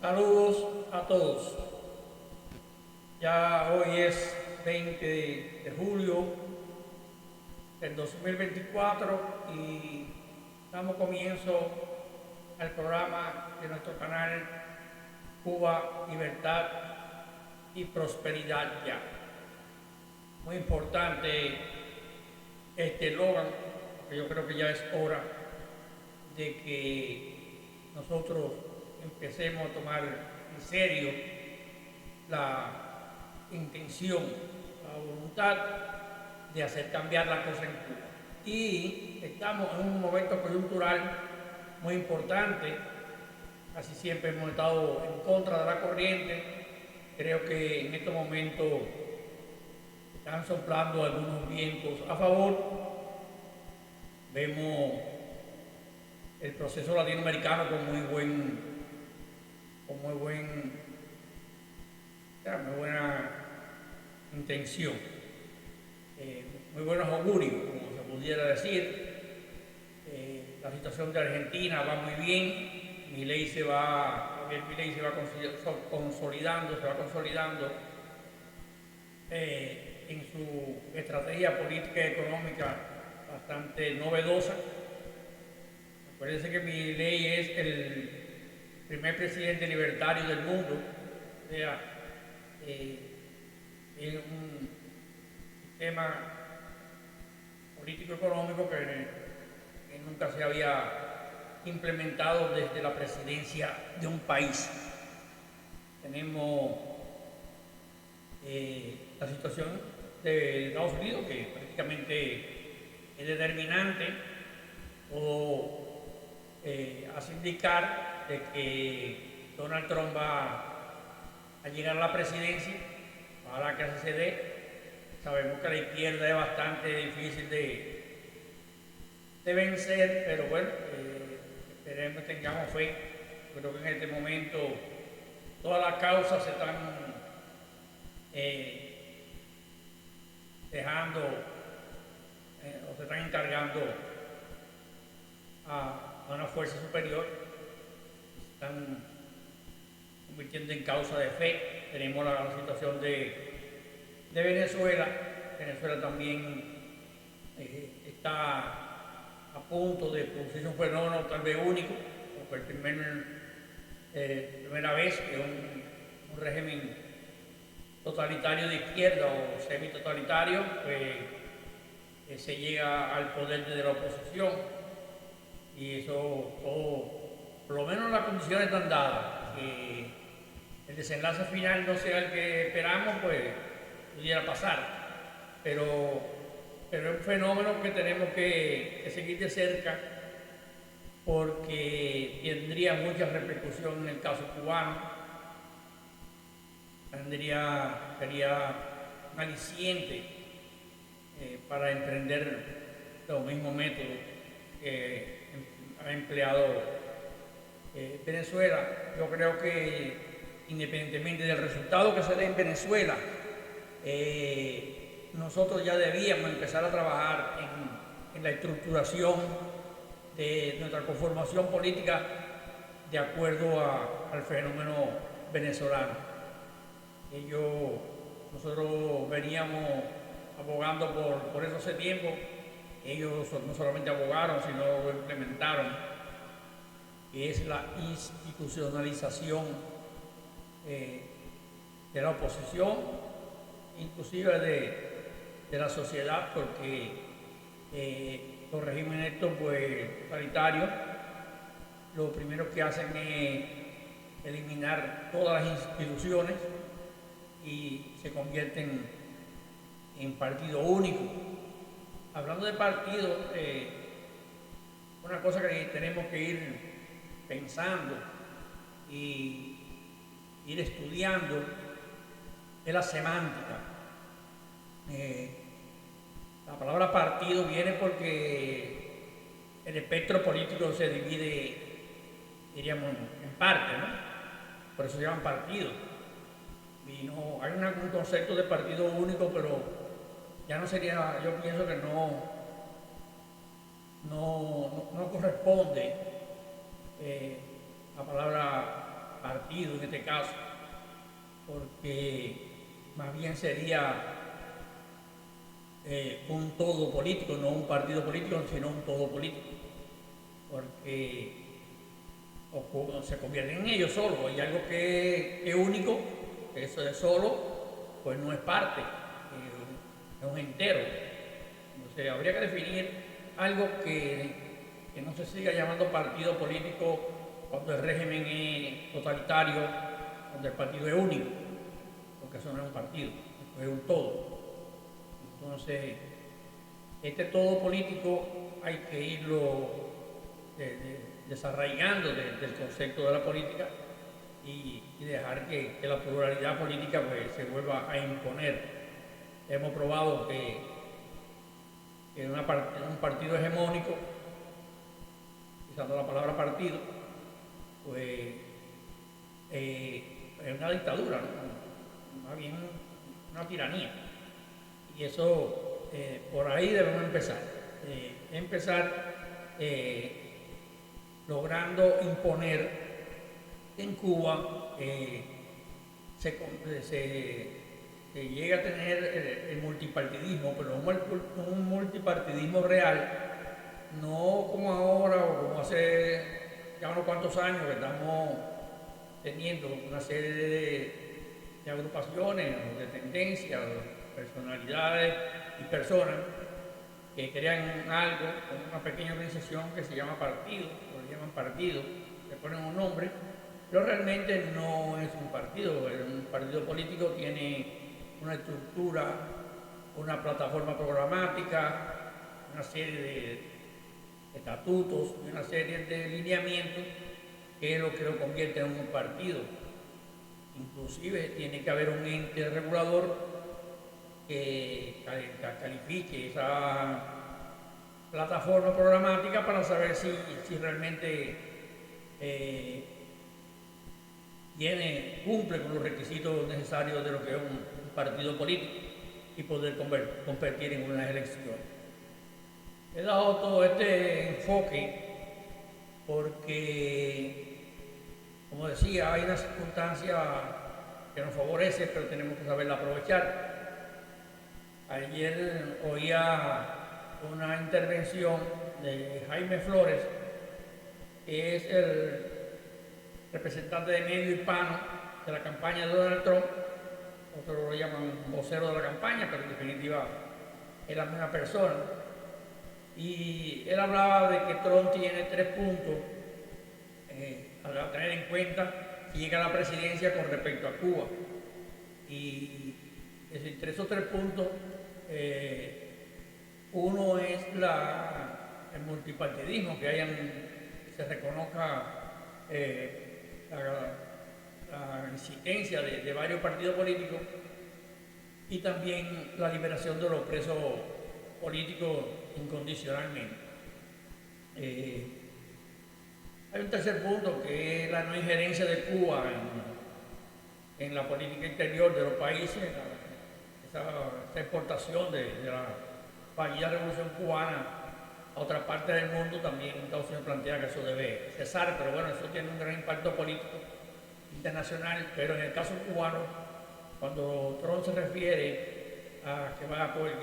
Saludos a todos. Ya hoy es 20 de julio del 2024 y damos comienzo al programa de nuestro canal Cuba, Libertad y Prosperidad Ya. Muy importante este eslogan, porque yo creo que ya es hora de que nosotros empecemos a tomar en serio la intención, la voluntad de hacer cambiar las cosas en Cuba. Y estamos en un momento coyuntural muy importante, casi siempre hemos estado en contra de la corriente. Creo que en estos momentos están soplando algunos vientos a favor. Vemos el proceso latinoamericano con muy buena intención, muy buenos augurios, como se pudiera decir. La situación de Argentina va muy bien. Milei se va consolidando en su estrategia política y económica bastante novedosa. Acuérdense que Milei es el primer presidente libertario del mundo, o sea, es un sistema político-económico que nunca se había implementado desde la presidencia de un país. Tenemos la situación de Estados Unidos, que prácticamente es determinante, o hace indicar de que Donald Trump va a llegar a la presidencia. Ojalá que así se dé. Sabemos que la izquierda es bastante difícil de vencer, pero bueno, esperemos que tengamos fe. Creo que en este momento todas las causas se están dejando o se están encargando a una fuerza superior, se están convirtiendo en causa de fe. Tenemos la situación de Venezuela. Venezuela también está a punto de producirse un fenómeno tal vez único, por primera vez que un régimen totalitario de izquierda o semi-totalitario se llega al poder desde la oposición, y eso por lo menos las condiciones están dadas. Que el desenlace final no sea el que esperamos, pues pudiera pasar, pero es un fenómeno que tenemos que seguir de cerca, porque tendría mucha repercusión en el caso cubano. Sería un aliciente para emprender los mismos métodos que ha empleado Venezuela. Yo creo que independientemente del resultado que se dé en Venezuela, nosotros ya debíamos empezar a trabajar en la estructuración de nuestra conformación política de acuerdo al fenómeno venezolano. Nosotros veníamos abogando por eso hace tiempo. Ellos no solamente abogaron, sino lo implementaron, que es la institucionalización de la oposición, inclusive de la sociedad, porque los regímenes estos totalitarios, lo primero que hacen es eliminar todas las instituciones y se convierten en partido único. Hablando de partidos, una cosa que tenemos que ir pensando y ir estudiando es la semántica. La palabra partido viene porque el espectro político se divide, diríamos, en partes, ¿no? Por eso se llaman partidos. Y no, hay un concepto de partido único, pero ya no sería, yo pienso que no corresponde la palabra partido en este caso, porque más bien sería un todo político, no un partido político, sino un todo político, porque se convierten en ellos solos. Hay algo que es único, eso de solo, pues no es parte, es un entero. Entonces habría que definir algo que no se siga llamando partido político cuando el régimen es totalitario, cuando el partido es único, porque eso no es un partido, es un todo. Entonces, este todo político hay que irlo desarraigando del concepto de la política y dejar que la pluralidad política pues, se vuelva a imponer. Hemos probado que un partido hegemónico, usando la palabra partido, pues es una dictadura, ¿no? Más bien una tiranía. Y eso, por ahí debemos empezar. Logrando imponer en Cuba se llega a tener el multipartidismo, pero un multipartidismo real, no como ahora o como hace ya unos cuantos años que estamos teniendo una serie de agrupaciones o de tendencias, personalidades y personas que crean algo, una pequeña organización que se llama partido, lo llaman partido, le ponen un nombre, pero realmente no es un partido. Un partido político tiene una estructura, una plataforma programática, una serie de estatutos, una serie de lineamientos que es lo que lo convierte en un partido. Inclusive tiene que haber un ente regulador que califique esa plataforma programática para saber si realmente cumple con los requisitos necesarios de lo que es un partido político y poder competir en unas elecciones. He dado todo este enfoque porque, como decía, hay una circunstancia que nos favorece, pero tenemos que saberla aprovechar. Ayer oía una intervención de Jaime Flores, que es el representante de medio hispano de la campaña de Donald Trump. Otros lo llaman vocero de la campaña, pero en definitiva es la misma persona. Y él hablaba de que Trump tiene 3 puntos a tener en cuenta si llega a la presidencia con respecto a Cuba. Y entre esos 3 puntos, uno es el multipartidismo, que se reconozca la existencia de varios partidos políticos, y también la liberación de los presos políticos incondicionalmente. Hay un tercer punto, que es la no injerencia de Cuba en la política interior de los países, esa exportación de la fallida revolución cubana a otra parte del mundo. También Estados Unidos plantea que eso debe cesar, pero bueno, eso tiene un gran impacto político internacional. Pero en el caso cubano, cuando Trump se refiere a que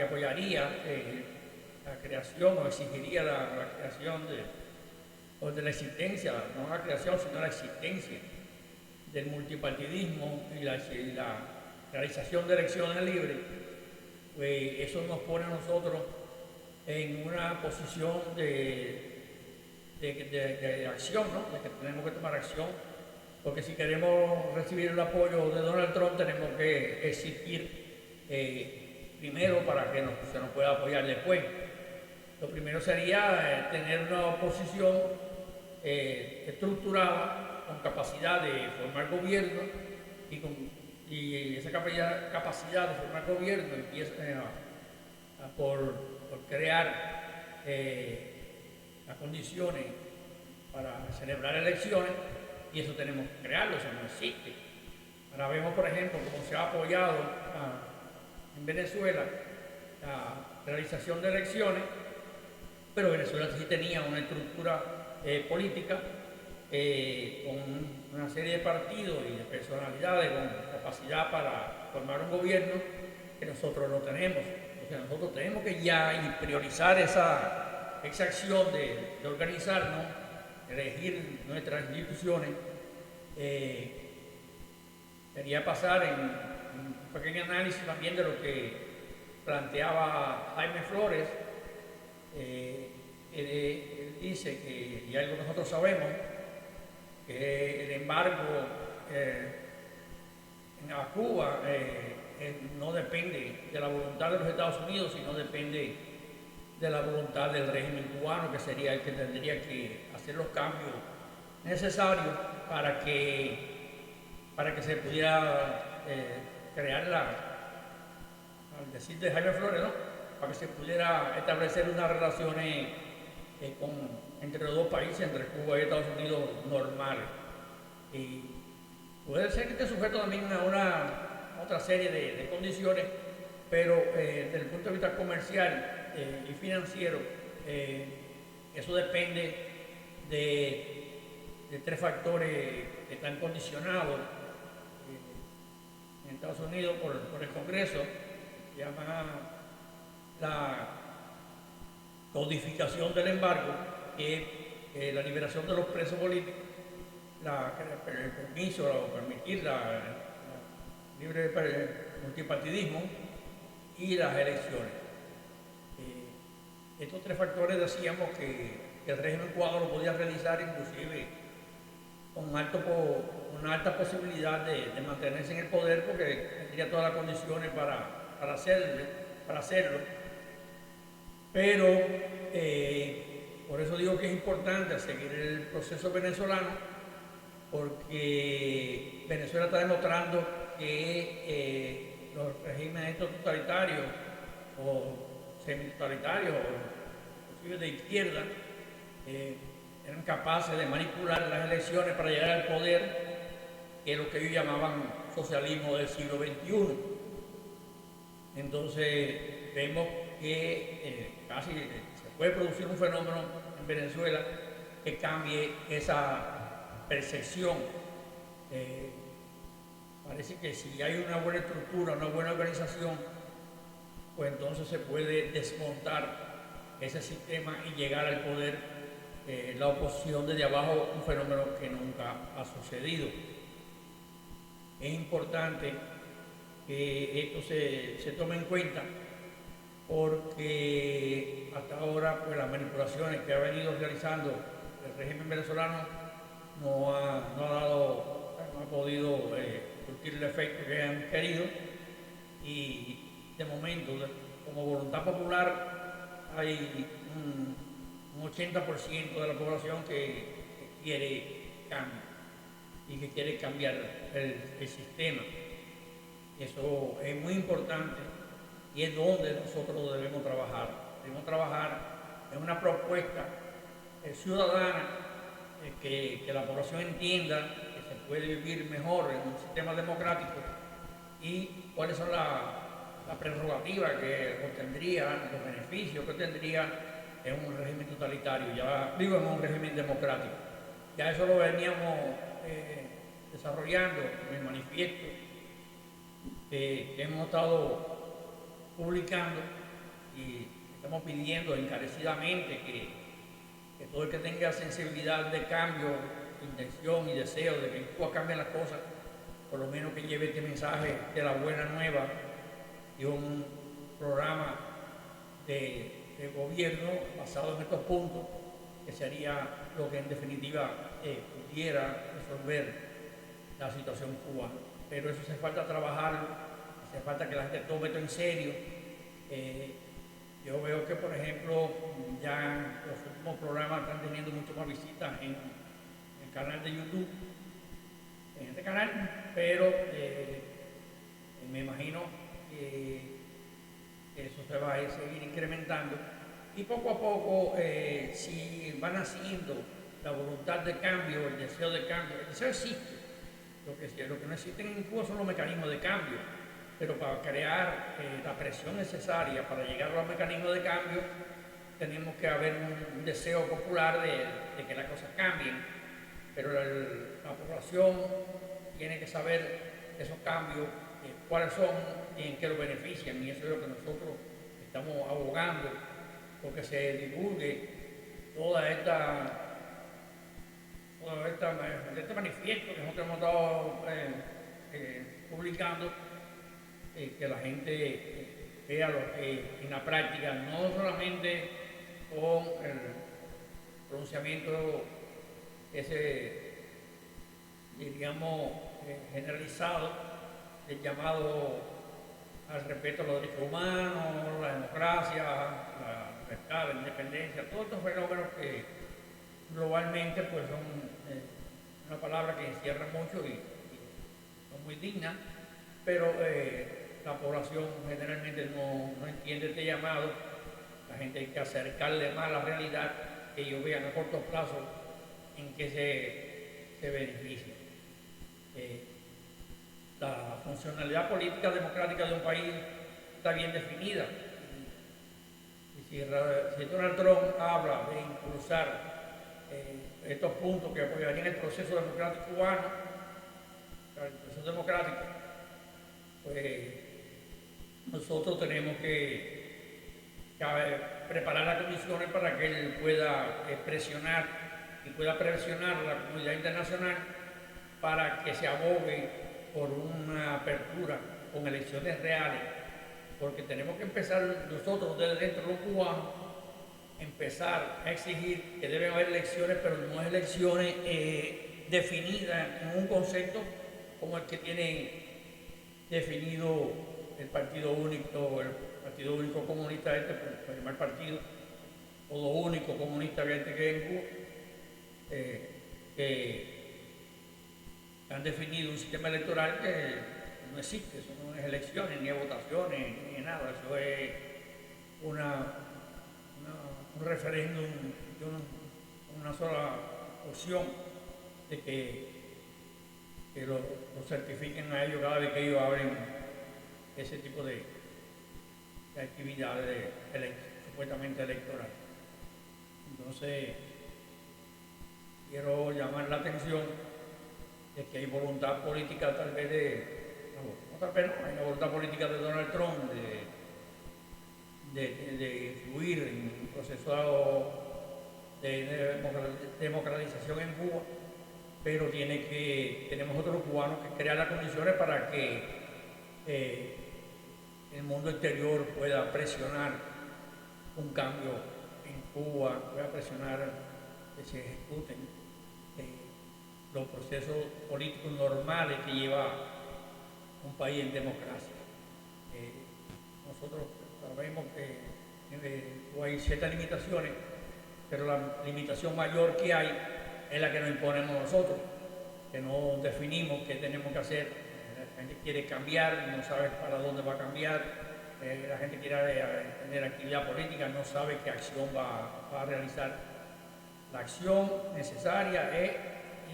apoyaría la creación o exigiría la creación de la existencia, no la creación, sino la existencia del multipartidismo y la realización de elecciones libres, pues eso nos pone a nosotros en una posición de acción, ¿no? De que tenemos que tomar acción, porque si queremos recibir el apoyo de Donald Trump tenemos que existir primero para que se nos pueda apoyar después. Lo primero sería tener una oposición estructurada, con capacidad de formar gobierno, y esa capacidad de formar gobierno empieza por crear las condiciones para celebrar elecciones, y eso tenemos que crearlo, eso no existe. Ahora vemos, por ejemplo, cómo se ha apoyado en Venezuela la realización de elecciones, pero Venezuela sí tenía una estructura política con una serie de partidos y de personalidades con capacidad para formar un gobierno que nosotros no tenemos. O sea, nosotros tenemos que ya priorizar esa acción de organizarnos, elegir nuestras instituciones. Quería pasar en un pequeño análisis también de lo que planteaba Jaime Flores. Él dice que, y algo nosotros sabemos, que el embargo a Cuba no depende de la voluntad de los Estados Unidos, sino depende de la voluntad del régimen cubano, que sería el que tendría que hacer los cambios necesarios para que se pudiera crear al decir de Jaime Flores, ¿no? Para que se pudiera establecer unas relaciones entre los dos países, entre Cuba y Estados Unidos, normales. Y puede ser que esté sujeto también a otra serie de condiciones, pero desde el punto de vista comercial y financiero, eso depende de tres factores que están condicionados en Estados Unidos por el Congreso. Se llama la codificación del embargo, que es la liberación de los presos políticos, el permiso o permitir la libre multipartidismo y las elecciones. Estos tres factores decíamos que el régimen cubano lo podía realizar inclusive con una alta posibilidad de mantenerse en el poder, porque tendría todas las condiciones para hacerlo. Pero por eso digo que es importante seguir el proceso venezolano, porque Venezuela está demostrando que los regímenes estos totalitarios o semi-totalitarios o inclusive de izquierda eran capaces de manipular las elecciones para llegar al poder, que es lo que ellos llamaban socialismo del siglo XXI. Entonces vemos que casi se puede producir un fenómeno en Venezuela que cambie esa percepción. Parece que si hay una buena estructura, una buena organización, pues entonces se puede desmontar ese sistema y llegar al poder la oposición desde abajo, un fenómeno que nunca ha sucedido. Es importante que esto se tome en cuenta, porque hasta ahora pues, las manipulaciones que ha venido realizando el régimen venezolano no ha podido surtir el efecto que han querido, y de momento, como voluntad popular, hay un 80% de la población que quiere cambio y que quiere cambiar el sistema. Eso es muy importante y es donde nosotros debemos trabajar. Debemos trabajar en una propuesta ciudadana que la población entienda que se puede vivir mejor en un sistema democrático y cuáles son las prerrogativas que obtendría, los beneficios que obtendría en un régimen totalitario, ya vivo en un régimen democrático. Ya eso lo veníamos desarrollando en el manifiesto que hemos estado publicando, y estamos pidiendo encarecidamente que todo el que tenga sensibilidad de cambio, intención y deseo de que en Cuba cambien las cosas, por lo menos que lleve este mensaje de la buena nueva y un programa de gobierno basado en estos puntos, que sería lo que en definitiva pudiera resolver la situación cubana. Pero eso hace falta trabajarlo, hace falta que la gente tome esto en serio. Yo veo que, por ejemplo, ya los últimos programas están teniendo mucho más visitas en el canal de YouTube, en este canal, pero me imagino que eso se va a seguir incrementando, y poco a poco, si van haciendo la voluntad de cambio, el deseo de cambio, el deseo existe. Lo que no existen en Cuba son los mecanismos de cambio, pero para crear la presión necesaria para llegar a los mecanismos de cambio, tenemos que haber un deseo popular de que las cosas cambien. pero la población tiene que saber esos cambios, cuáles son y en qué lo benefician, y eso es lo que nosotros estamos abogando, porque se divulgue este manifiesto que nosotros hemos estado publicando, que la gente vea lo que en la práctica, no solamente con el pronunciamiento ese, diríamos, generalizado, el llamado al respeto a los derechos humanos, la democracia, la libertad, la independencia, todos estos fenómenos que globalmente pues son una palabra que encierra mucho y son muy dignas, pero la población generalmente no entiende este llamado. La gente hay que acercarle más a la realidad, que ellos vean a corto plazo en qué se beneficia. La funcionalidad política democrática de un país está bien definida. Y si Donald Trump habla de impulsar estos puntos que apoyarían el proceso democrático cubano, el proceso democrático, pues nosotros tenemos que preparar las condiciones para que él pueda presionar y pueda presionar a la comunidad internacional para que se abogue por una apertura con elecciones reales, porque tenemos que empezar nosotros desde dentro de los cubanos, empezar a exigir que deben haber elecciones, pero no elecciones definidas en un concepto como el que tiene definido el Partido Único Comunista, el primer partido, o lo único comunista que hay en Cuba, que han definido un sistema electoral que no existe. Eso no es elecciones, ni votaciones, ni nada. Eso es un referéndum de una sola opción de que lo certifiquen a ellos cada vez que ellos abren ese tipo de actividades supuestamente electorales. Entonces, quiero llamar la atención de que hay voluntad política tal vez hay una voluntad política de Donald Trump de influir en un proceso de democratización en Cuba, pero tenemos otros cubanos que crear las condiciones para que el mundo exterior pueda presionar un cambio en Cuba, pueda presionar que se ejecuten los procesos políticos normales que lleva un país en democracia. Nosotros sabemos que hay ciertas limitaciones, pero la limitación mayor que hay es la que nos imponemos nosotros, que no definimos qué tenemos que hacer. La gente quiere cambiar, no sabe para dónde va a cambiar. La gente quiere tener actividad política, no sabe qué acción va a realizar. La acción necesaria es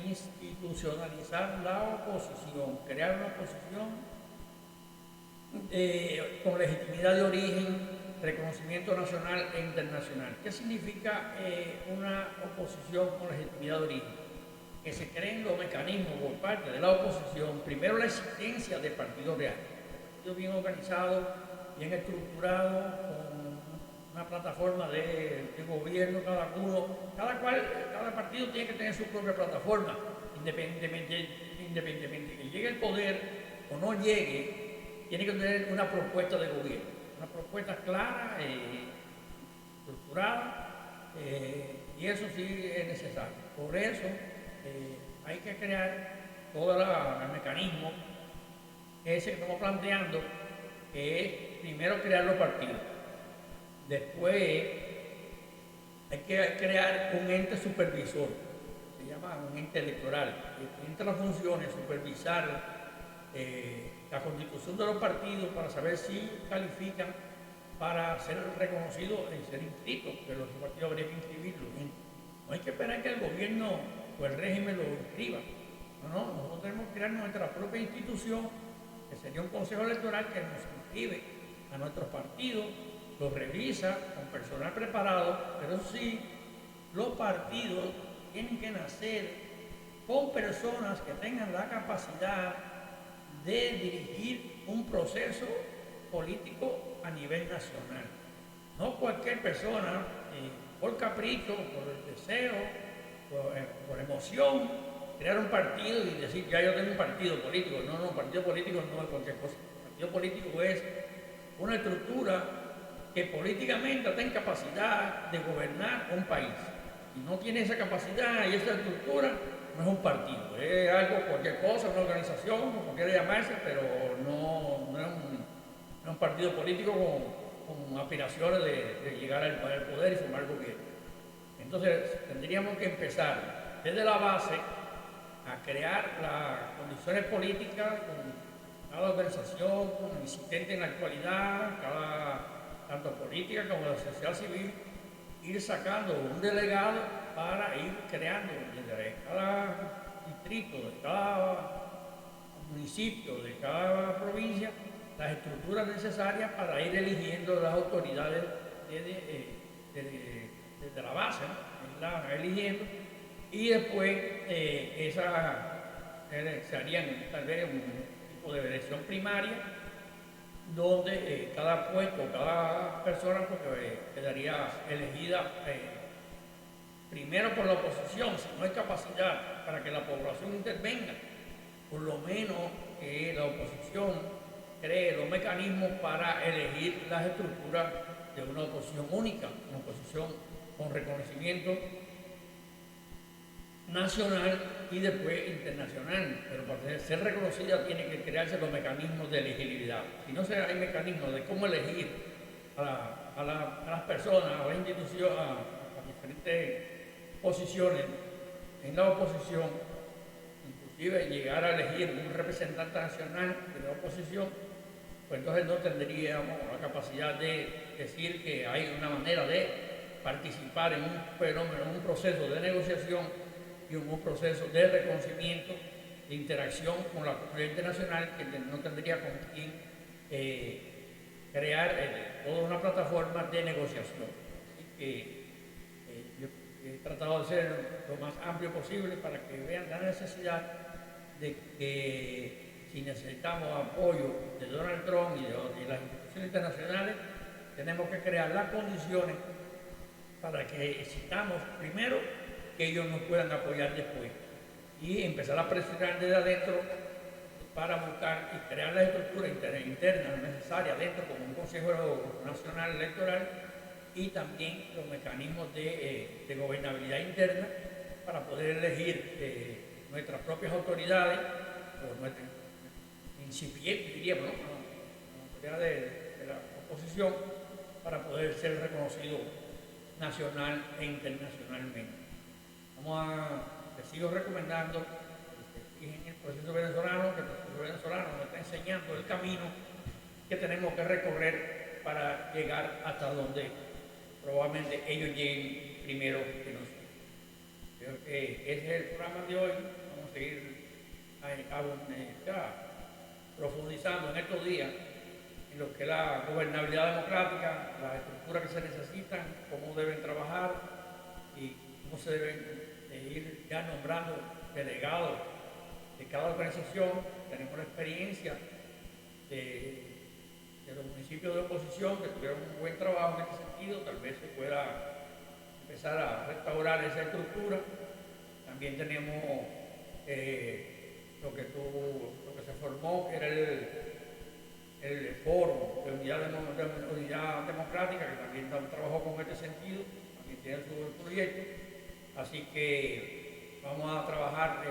institucionalizar la oposición, crear una oposición con legitimidad de origen, reconocimiento nacional e internacional. ¿Qué significa una oposición con legitimidad de origen? Que se creen los mecanismos por parte de la oposición, primero la existencia de partidos reales, partidos bien organizados, bien estructurados, con una plataforma de gobierno, cada partido tiene que tener su propia plataforma, independientemente que llegue el poder o no llegue, tiene que tener una propuesta de gobierno, una propuesta clara, estructurada, y eso sí es necesario. Por eso hay que crear todo el mecanismo ese que estamos planteando, que es primero crear los partidos. Después hay que crear un ente supervisor, se llama un ente electoral, que entre las funciones supervisar la constitución de los partidos para saber si califican para ser reconocidos y ser inscritos, pero los partidos habría que inscribirlos. No hay que esperar que el gobierno o el régimen lo inscriba. No, nosotros tenemos que crear nuestra propia institución, que sería un consejo electoral que nos inscribe a nuestros partidos, los revisa con personal preparado, pero sí, los partidos tienen que nacer con personas que tengan la capacidad de dirigir un proceso político a nivel nacional. No cualquier persona, por capricho, por el deseo, por emoción, crear un partido y decir, ya yo tengo un partido político. No, un partido político no es cualquier cosa. Un partido político es una estructura que políticamente tenga capacidad de gobernar un país. Si no tiene esa capacidad y esa estructura, no es un partido, es algo, cualquier cosa, una organización, como quiera llamarse, pero no es un partido político con aspiraciones de llegar al poder y formar gobierno. Entonces, tendríamos que empezar desde la base a crear las condiciones políticas con cada organización, con existente en la actualidad, tanto política como la sociedad civil, ir sacando un delegado para ir creando desde cada distrito, de cada municipio, de cada provincia, las estructuras necesarias para ir eligiendo las autoridades desde la base, ¿no? Las van eligiendo y después se harían tal vez un tipo de elección primaria donde cada puesto, cada persona quedaría elegida primero por la oposición. Si no hay capacidad para que la población intervenga, por lo menos la oposición cree los mecanismos para elegir las estructuras de una oposición única, una oposición con reconocimiento nacional y después internacional, pero para ser reconocida tiene que crearse los mecanismos de elegibilidad. Si no hay mecanismos de cómo elegir a las personas, a las instituciones, a las diferentes posiciones en la oposición, inclusive llegar a elegir un representante nacional de la oposición, pues entonces no tendríamos la capacidad de decir que hay una manera de participar en un fenómeno, en un proceso de negociación y un proceso de reconocimiento, de interacción con la comunidad internacional, que no tendría con quién crear toda una plataforma de negociación. Así que yo he tratado de ser lo más amplio posible para que vean la necesidad de que si necesitamos apoyo de Donald Trump y de las instituciones internacionales, tenemos que crear las condiciones para que existamos primero, que ellos nos puedan apoyar después y empezar a presionar desde adentro para buscar y crear las estructuras internas necesarias dentro como un Consejo Nacional Electoral y también los mecanismos de gobernabilidad interna para poder elegir nuestras propias autoridades o nuestras incipientes, diríamos, ¿no? La autoridad de la oposición para poder ser reconocido nacional e internacionalmente. Les sigo recomendando que en el proceso venezolano, que el proceso venezolano nos está enseñando el camino que tenemos que recorrer para llegar hasta donde probablemente ellos lleguen primero que nosotros. Creo que ese es el programa de hoy. Vamos a seguir profundizando en estos días en lo que es la gobernabilidad democrática, las estructuras que se necesitan, cómo deben trabajar y cómo se deben ir ya nombrando delegados de cada organización. Tenemos la experiencia de los municipios de oposición que tuvieron un buen trabajo en este sentido. Tal vez se pueda empezar a restaurar esa estructura. También tenemos lo que se formó, que era el foro de unidad democrática, que también trabajó con este sentido, también tiene su proyecto. Así que vamos a trabajar,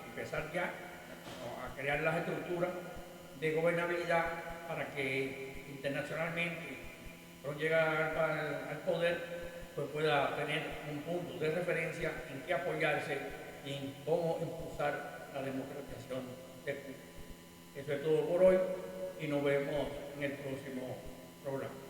empezar ya a crear las estructuras de gobernabilidad para que internacionalmente, cuando llega al poder, pues pueda tener un punto de referencia en que apoyarse y en cómo impulsar la democratización de Cuba. Eso es todo por hoy y nos vemos en el próximo programa.